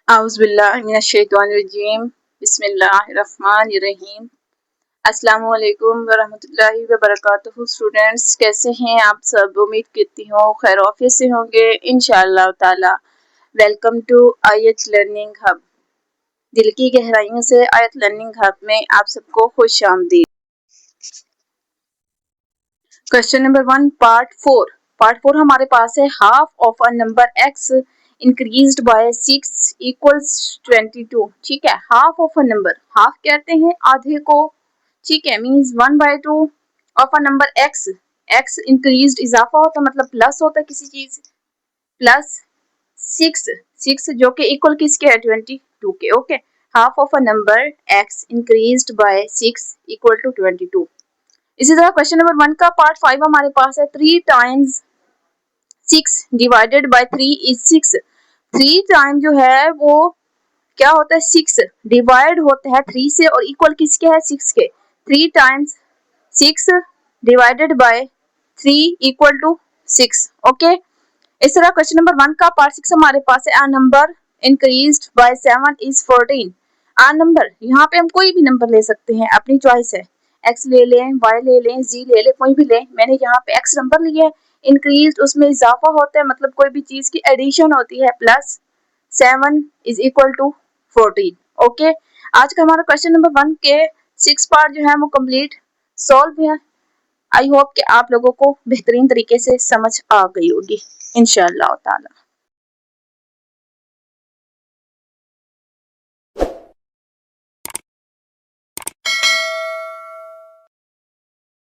औज़ुबिल्लाहिमिनश्शैतानिर्रजीम बिस्मिल्लाहिर्रहमानिर्रहीम। अस्सलामु अलैकुम वरहमतुल्लाहि वबरकातुहू। स्टूडेंट्स, कैसे हैं आप सब? उम्मीद करती हूँ खैर आफियत से होंगे इंशाअल्लाह ताला। वेलकम टू आयत लर्निंग हब। दिल की गहराइयों से आयत लर्निंग हब में आप सबको खुश आमदीद। क्वेश्चन नंबर 1 पार्ट 4 हमारे पास है। Half of a number x increased by 6 equals 22। ठीक है, half of a number, half कहते हैं आधे को। ठीक है, means 1/2 of a number x increased इजाफा होता है, मतलब प्लस होता है किसी चीज, प्लस 6 जो कि इक्वल किसके है 22 के। Okay, half of a number x increased by 6 equal to 22। इसी तरह क्वेश्चन नंबर 1 का पार्ट 5 हमारे पास है। 3 times 6 divided by 3 is 6। 3 time जो है वो क्या होता है 6 डिवाइड होता है 3 से और इक्वल किसके है 6 के। 3 times 6 divided by 3 equal to 6। Okay, इस तरह क्वेश्चन नंबर 1 का पार्ट 6 हमारे पास है। A number increased by 7 is 14। A number, यहाँ पे हम कोई भी नंबर ले सकते हैं, अपनी चॉइस है। x ले लें, y ले लें, z ले लें, कोई भी लें। मैंने यहाँ पे x नंबर लिया है। इंक्रीज उसमें इजाफा होता है, मतलब कोई भी चीज की एडिशन होती है। Plus 7 is equal to 14। Okay, आज का हमारा क्वेश्चन नंबर 1 के 6 पार्ट जो है वो कंप्लीट सॉल्व है। आई होप कि आप लोगों को बेहतरीन तरीके से समझ आ गई होगी इंशाअल्लाह ताला।